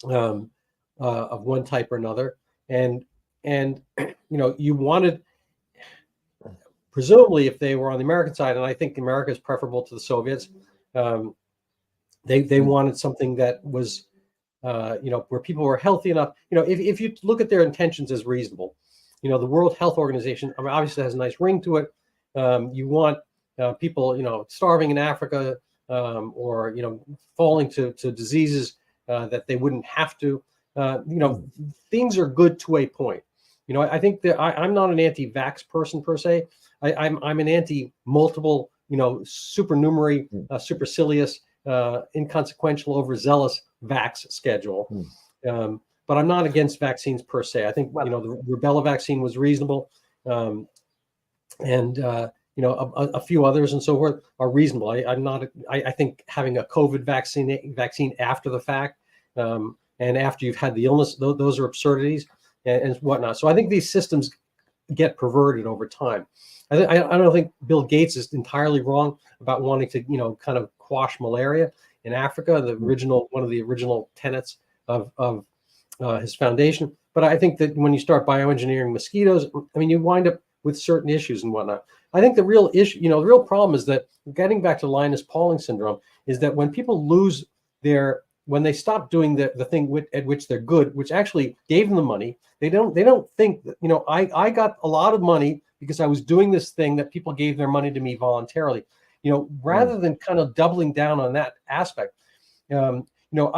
of one type or another, and you wanted, presumably, if they were on the American side, and I think America is preferable to the Soviets, they wanted something that was where people were healthy enough. If you look at their intentions as reasonable, the World Health Organization, obviously has a nice ring to it. You want people, starving in Africa, or falling to diseases that they wouldn't have to. Things are good to a point. I think that I'm not an anti-vax person per se. I'm an anti-multiple, supernumerary, supercilious, inconsequential, overzealous vax schedule. But I'm not against vaccines per se. I think the rubella vaccine was reasonable, and a few others and so forth are reasonable. I think having a COVID vaccine after the fact, and after you've had the illness, those are absurdities and whatnot. So I think these systems get perverted over time. I don't think Bill Gates is entirely wrong about wanting to kind of quash malaria in Africa, one of the original tenets of his foundation. But I think that when you start bioengineering mosquitoes, you wind up with certain issues and whatnot. I think the real issue, the real problem is that, getting back to Linus Pauling syndrome, is that when people when they stop doing the thing at which they're good, which actually gave them the money, they don't think that, I got a lot of money because I was doing this thing that people gave their money to me voluntarily, rather than kind of doubling down on that aspect. I'm old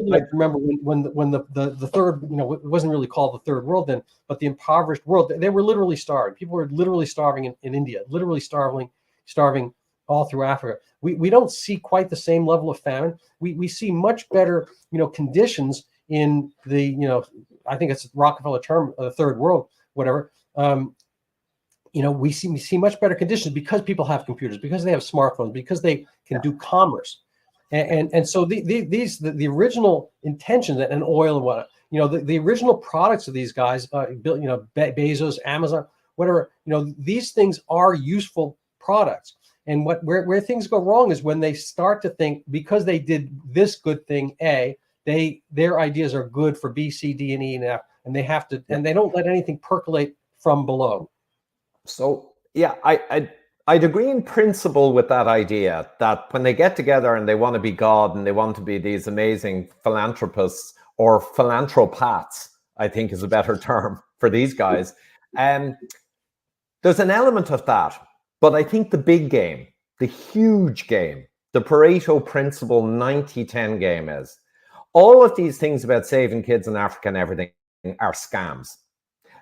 enough to remember when the third, it wasn't really called the third world then, but the impoverished world, they were literally starving. People were literally starving in India, literally starving all through Africa. We don't see quite the same level of famine. We see much better, conditions in the, I think it's a Rockefeller term, the third world, whatever. We see much better conditions because people have computers, because they have smartphones, because they can do commerce. And so the original intention, and oil and whatnot, the original products of these guys, Bezos, Amazon, whatever, these things are useful products. And where things go wrong is when they start to think, because they did this good thing, their ideas are good for B, C, D, and E, and F, and they have to, and they don't let anything percolate from below. So yeah, I'd agree in principle with that idea, that when they get together and they want to be God and they want to be these amazing philanthropists, or philanthropaths, I think is a better term for these guys. There's an element of that, but I think the big game, the huge game, the Pareto principle 90-10 game is, all of these things about saving kids in Africa and everything are scams.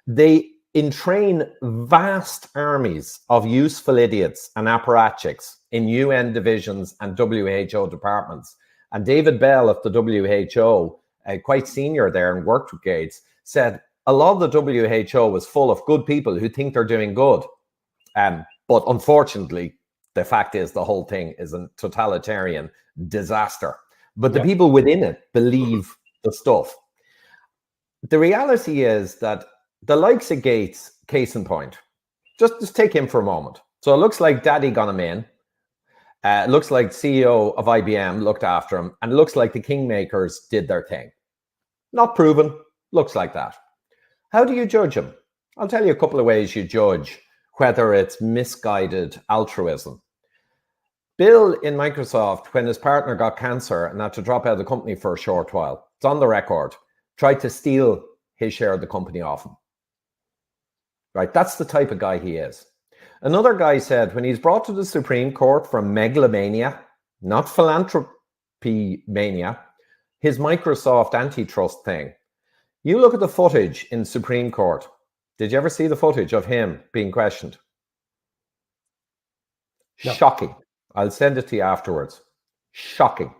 They entrain vast armies of useful idiots and apparatchiks in UN divisions and WHO departments. And David Bell of the WHO, quite senior there and worked with Gates, said a lot of the WHO was full of good people who think they're doing good. But unfortunately, the fact is the whole thing is a totalitarian disaster. But the people within it believe the stuff. The reality is that the likes of Gates, case in point, just take him for a moment. So it looks like Daddy got him in. It looks like CEO of IBM looked after him. And it looks like the Kingmakers did their thing. Not proven. Looks like that. How do you judge him? I'll tell you a couple of ways you judge whether it's misguided altruism. Bill in Microsoft, when his partner got cancer and had to drop out of the company for a short while, it's on the record, tried to steal his share of the company off him. Right? That's the type of guy he is. Another guy said when he's brought to the Supreme Court for megalomania, not philanthropy mania, his Microsoft antitrust thing. You look at the footage in Supreme Court. Did you ever see the footage of him being questioned? No. Shocking. I'll send it to you afterwards. Shocking.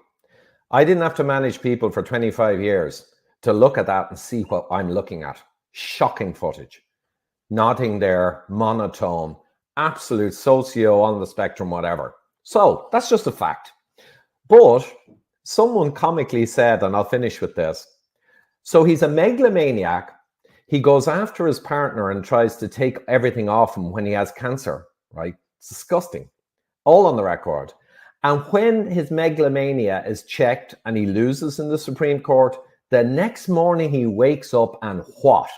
I didn't have to manage people for 25 years to look at that and see what I'm looking at. Shocking footage. Nodding there, monotone, absolute socio on the spectrum, whatever. So that's just a fact. But someone comically said, and I'll finish with this. So he's a megalomaniac. He goes after his partner and tries to take everything off him when he has cancer, right? It's disgusting. All on the record. And when his megalomania is checked and he loses in the Supreme Court, the next morning he wakes up and what?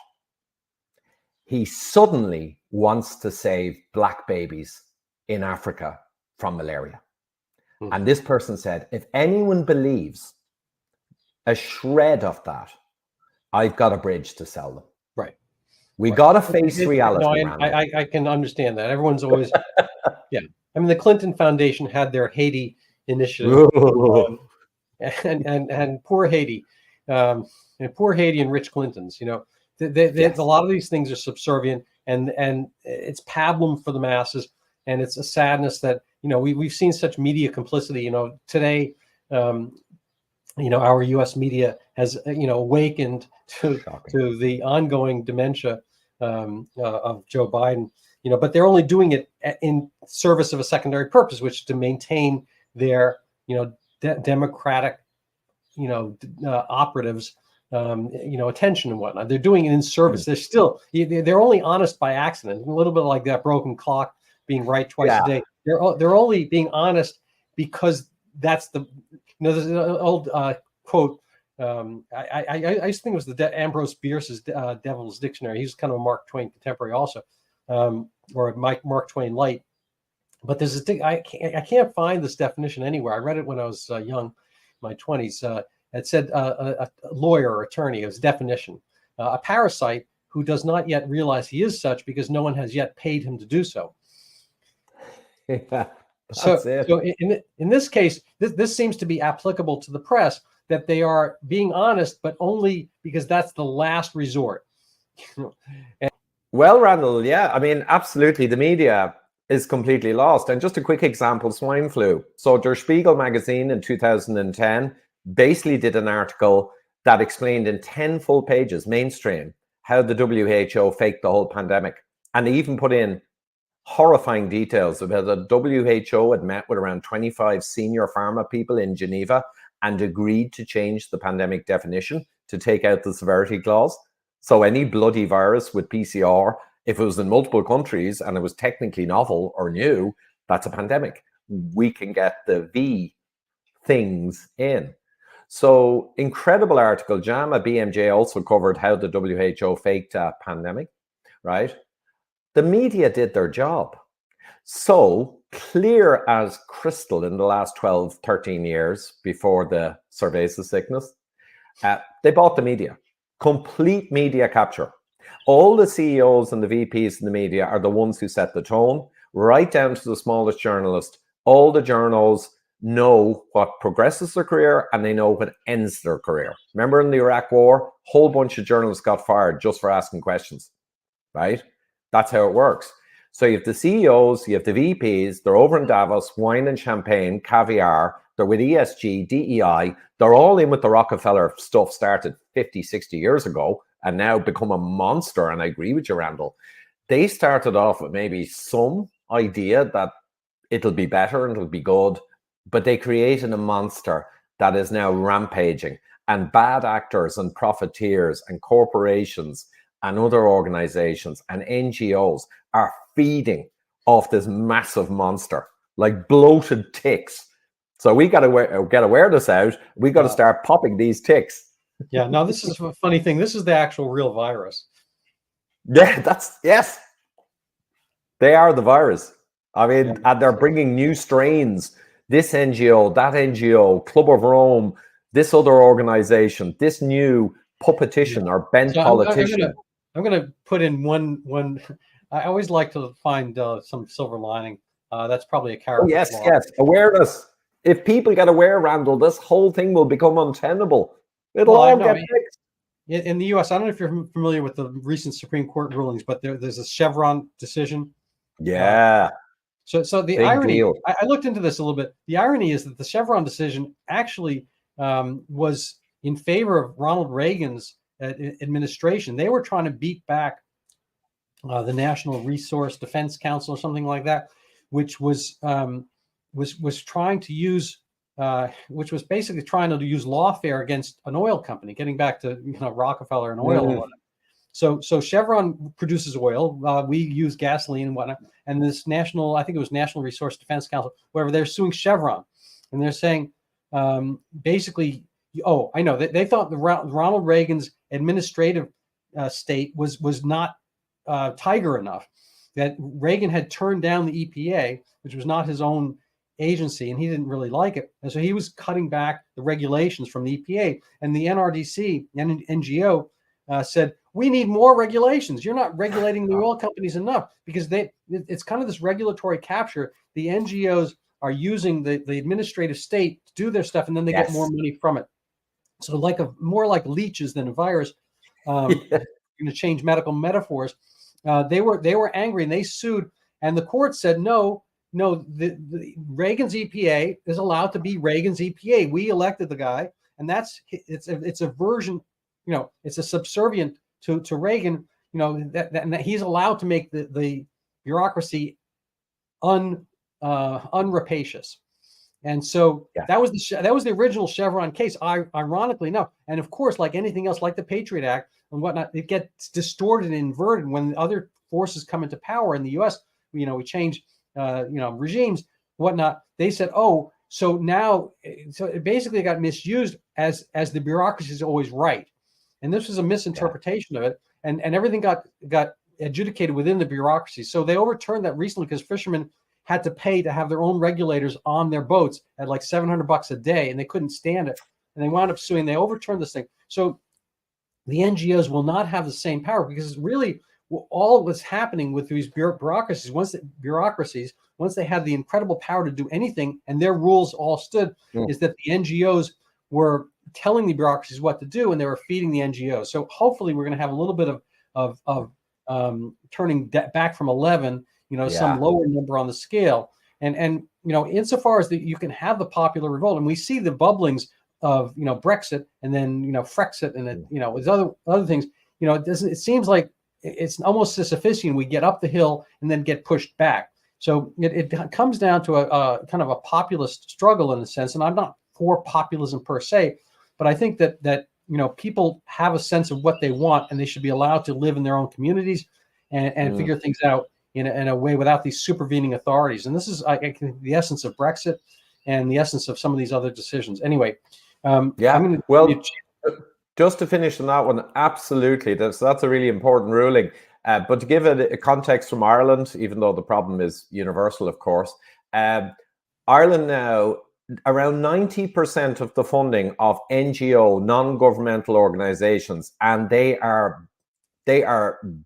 He suddenly wants to save black babies in Africa from malaria. Mm-hmm. And this person said, if anyone believes a shred of that, I've got a bridge to sell them. Right. We got to face reality. No, I can understand that. Everyone's always, yeah. I mean, the Clinton Foundation had their Haiti initiative, and poor Haiti, and rich Clintons. You know, yes. A lot of these things are subservient, and it's pablum for the masses, and it's a sadness that we've seen such media complicity. You know, today, our U.S. media has awakened to the ongoing dementia of Joe Biden. But they're only doing it in service of a secondary purpose, which is to maintain their, democratic, operatives, attention and whatnot. They're doing it in service. They're only honest by accident. A little bit like that broken clock being right twice a day. They're only being honest because that's there's an old quote. I used to think it was Ambrose Bierce's Devil's Dictionary. He's kind of a Mark Twain contemporary also. Or Mark Twain light, but there's a thing I can't find this definition anywhere. I read it when I was young, my 20s. It said a lawyer or attorney as definition: a parasite who does not yet realize he is such because no one has yet paid him to do so. Yeah, so in this case, this seems to be applicable to the press, that they are being honest, but only because that's the last resort. Well, Randall, yeah, I mean, absolutely. The media is completely lost. And just a quick example, swine flu. So Der Spiegel magazine in 2010 basically did an article that explained in 10 full pages, mainstream, how the WHO faked the whole pandemic. And they even put in horrifying details about the WHO had met with around 25 senior pharma people in Geneva and agreed to change the pandemic definition to take out the severity clause. So any bloody virus with PCR, if it was in multiple countries and it was technically novel or new, that's a pandemic. We can get the V things in. So incredible article. JAMA BMJ also covered how the WHO faked a pandemic, right? The media did their job. So clear as crystal in the last 12, 13 years before the cerveza sickness, they bought the media. Complete media capture. All the CEOs and the VPs in the media are the ones who set the tone, right down to the smallest journalist. All the journals know what progresses their career and they know what ends their career. Remember in the Iraq War, whole bunch of journalists got fired just for asking questions, right? That's how it works. So you have the CEOs, you have the VPs, they're over in Davos, wine and champagne, caviar, they're with ESG, DEI, they're all in with the Rockefeller stuff started 50, 60 years ago and now become a monster. And I agree with you, Randall. They started off with maybe some idea that it'll be better and it'll be good, but they created a monster that is now rampaging, and bad actors and profiteers and corporations and other organizations and NGOs are feeding off this massive monster like bloated ticks. So we got to get awareness out. We got to start popping these ticks. Yeah. Now this is a funny thing. This is the actual real virus. Yeah, yes. They are the virus. I mean, and they're bringing new strains. This NGO, that NGO, Club of Rome, this other organization, this new puppetician or bent politician. I'm going to put in one. I always like to find some silver lining. That's probably a character. Oh, yes. Awareness. If people get aware, Randall, this whole thing will become untenable. It'll all get fixed. In the U.S., I don't know if you're familiar with the recent Supreme Court rulings, but there's a Chevron decision. Yeah. So the Big irony, deal. I looked into this a little bit. The irony is that the Chevron decision actually was in favor of Ronald Reagan's administration. They were trying to beat back the National Resource Defense Council or something like that, which was trying to use, which was basically trying to use lawfare against an oil company. Getting back to Rockefeller and oil. Mm. So Chevron produces oil. We use gasoline and whatnot. And this national, I think it was National Resource Defense Council, whatever, they're suing Chevron, and they're saying basically, oh, I know they thought the Ronald Reagan's administrative state was not tiger enough, that Reagan had turned down the EPA, which was not his own agency, and he didn't really like it. And so he was cutting back the regulations from the EPA, and the NRDC and NGO said, we need more regulations. You're not regulating the oil companies enough, because it's kind of this regulatory capture. The NGOs are using the administrative state to do their stuff, and then they get more money from it. So more like leeches than a virus. Going to change medical metaphors. They were angry and they sued, and the court said no, the Reagan's EPA is allowed to be Reagan's EPA. We elected the guy, and it's a version, it's a subservient to Reagan, that he's allowed to make the bureaucracy unrapacious. And so that was the original Chevron case. Ironically enough, and of course, like anything else, like the Patriot Act and whatnot, it gets distorted and inverted when other forces come into power in the U.S. We change, regimes, whatnot. They said, oh, so now, so it basically got misused as the bureaucracy is always right, and this was a misinterpretation of it, and everything got adjudicated within the bureaucracy. So they overturned that recently because fishermen had to pay to have their own regulators on their boats at like $700 a day, and they couldn't stand it, and they wound up suing. They overturned this thing. So the NGOs will not have the same power, because really all was happening with these bureaucracies. Once they had the incredible power to do anything, and their rules all stood, is that the NGOs were telling the bureaucracies what to do, and they were feeding the NGOs. So hopefully we're going to have a little bit of turning back from 11, some lower number on the scale. And insofar as that you can have the popular revolt, and we see the bubblings of Brexit, and then Frexit, and then with other things. It seems like it's almost Sisyphean. We get up the hill and then get pushed back. So it comes down to a kind of a populist struggle in a sense. And I'm not for populism per se, but I think that people have a sense of what they want, and they should be allowed to live in their own communities and figure things out in a way without these supervening authorities. And this is, I think, the essence of Brexit and the essence of some of these other decisions. Anyway, just to finish on that one, absolutely, that's a really important ruling. But to give it a context from Ireland, even though the problem is universal, of course, Ireland now, around 90% of the funding of NGO, non-governmental organizations, and they are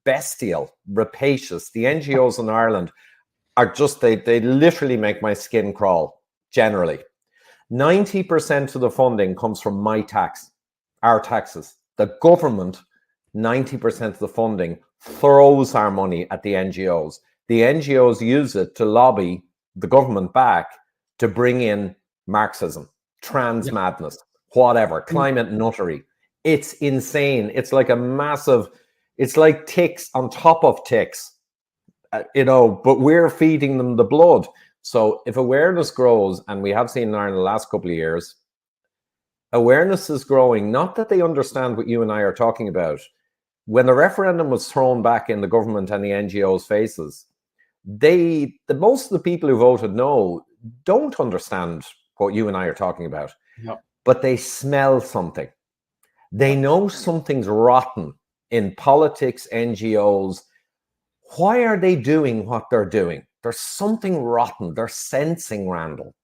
bestial, rapacious. The NGOs in Ireland are just, they literally make my skin crawl, generally. 90% of the funding comes from my tax, our taxes. The government, 90% of the funding throws our money at the NGOs. The NGOs use it to lobby the government back to bring in Marxism, trans madness, whatever, climate nuttery. It's insane. It's like a massive, it's like ticks on top of ticks, but we're feeding them the blood. So if awareness grows, and we have seen in Ireland the last couple of years, awareness is growing, not that they understand what you and I are talking about. When the referendum was thrown back in the government and the NGOs' faces, most of the people who voted no don't understand what you and I are talking about. Yep. But they smell something. They know something's rotten in politics, NGOs. Why are they doing what they're doing? There's something rotten. They're sensing, Randall.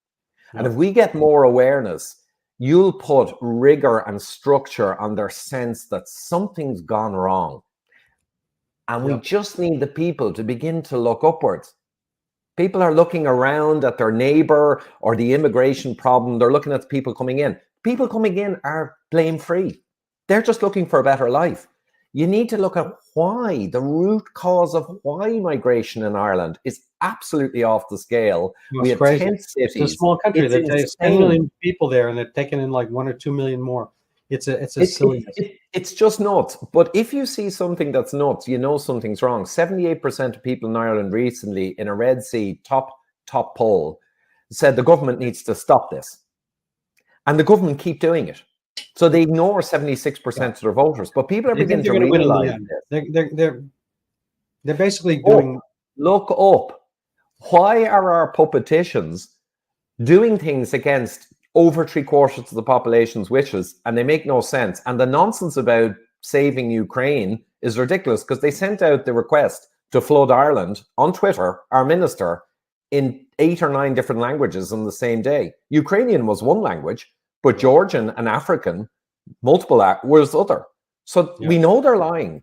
And if we get more awareness, you'll put rigor and structure on their sense that something's gone wrong. And we just need the people to begin to look upwards. People are looking around at their neighbor or the immigration problem. They're looking at the people coming in. People coming in are blame-free. They're just looking for a better life. You need to look at why, the root cause of why migration in Ireland is absolutely off the scale. It's We have crazy. 10 It's a cities. small country. It's There's 10 million insane. people there, and they're taking in like 1 or 2 million more. It's a silliness. It's just nuts. But if you see something that's nuts, you know something's wrong. 78% of people in Ireland recently in a Red Sea top poll said the government needs to stop this. And the government keep doing it. So they ignore 76% of their voters. But people are beginning to realize this. They're basically doing... Look up. Why are our politicians doing things against over 3/4 of the population's wishes, and they make no sense? And the nonsense about saving Ukraine is ridiculous, because they sent out the request to flood Ireland on Twitter, our minister, in 8 or 9 different languages on the same day. Ukrainian was one language, but Georgian and African, multiple was other. So we know they're lying.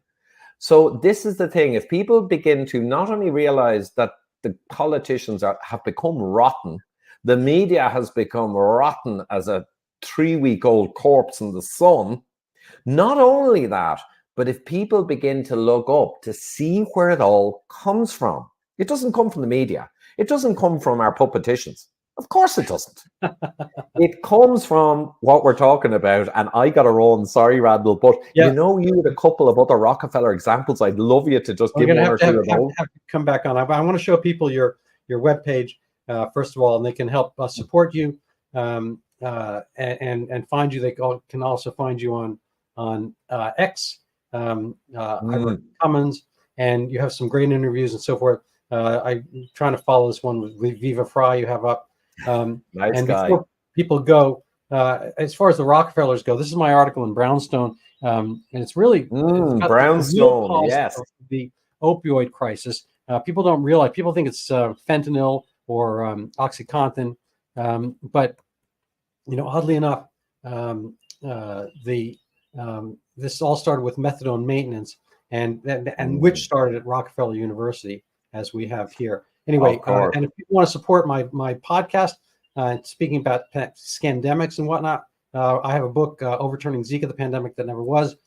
So this is the thing. If people begin to not only realize that the politicians have become rotten, the media has become rotten as a 3-week-old corpse in the sun, not only that, but if people begin to look up to see where it all comes from, it doesn't come from the media. It doesn't come from our politicians. Of course it doesn't. It comes from what we're talking about. And I got to run. Sorry, Randall, but you know, you had a couple of other Rockefeller examples. I'd love you to just give one or two of those. Have to come back on. I want to show people your webpage, first of all, and they can help support you and find you. They can also find you on X, Ivor Cummins, and you have some great interviews and so forth. I'm trying to follow this one with Viva Fry you have up. Nice and guy. Before people go, as far as the Rockefellers go, this is my article in Brownstone, and it's really Brownstone, yes, the opioid crisis. People don't realize. People think it's fentanyl or OxyContin, but oddly enough, this all started with methadone maintenance, and which started at Rockefeller University, as we have here. Anyway, and if people want to support my podcast, speaking about scandemics and whatnot, I have a book, Overturning Zika, the Pandemic That Never Was.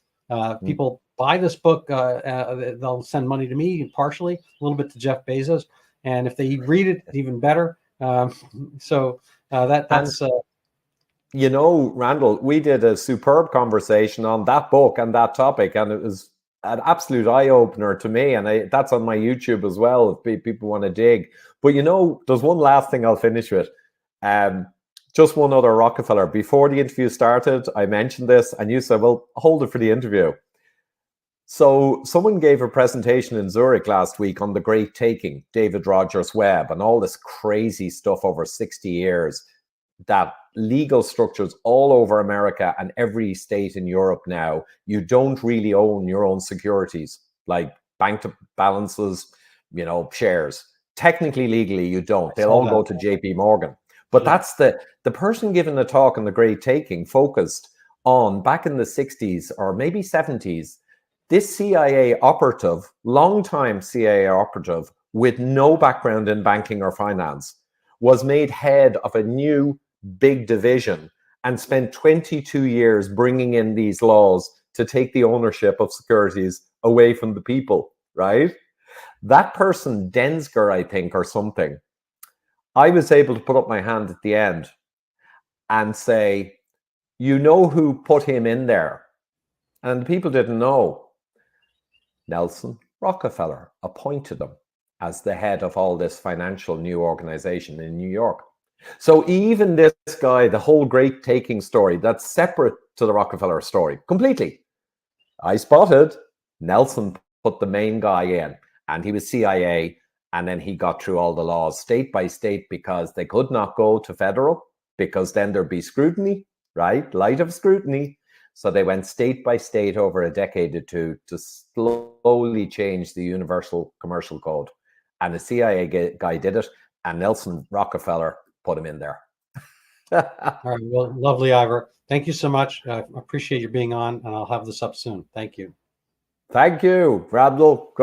People buy this book, they'll send money to me partially, a little bit to Jeff Bezos, and if they read it, even better. That's Randall, we did a superb conversation on that book and that topic, and it was an absolute eye-opener to me, and that's on my YouTube as well if people want to dig. But there's one last thing I'll finish with. Just one other Rockefeller. Before the interview started, I mentioned this, and you said, well, hold it for the interview. So someone gave a presentation in Zurich last week on the Great Taking, David Rogers Webb, and all this crazy stuff over 60 years, that legal structures all over America and every state in Europe now, you don't really own your own securities, like bank balances, shares. Technically, legally, you don't. They'll all go to JP Morgan. But that's the person giving the talk on the Great Taking focused on, back in the 60s or maybe 70s, this CIA operative, longtime CIA operative with no background in banking or finance, was made head of a new big division and spent 22 years bringing in these laws to take the ownership of securities away from the people, right? That person, Densger, I think, or something, I was able to put up my hand at the end and say, who put him in there? And the people didn't know. Nelson Rockefeller appointed him as the head of all this financial new organization in New York. So even this guy, the whole Great Taking story, that's separate to the Rockefeller story completely. I spotted Nelson put the main guy in, and he was CIA, and then he got through all the laws state by state, because they could not go to federal, because then there'd be scrutiny, right? Light of scrutiny. So they went state by state over a decade or two to slowly change the Universal Commercial Code. And the CIA guy did it, and Nelson Rockefeller put him in there. All right. Well, lovely, Ivor. Thank you so much. I appreciate you being on, and I'll have this up soon. Thank you. Thank you, Randall.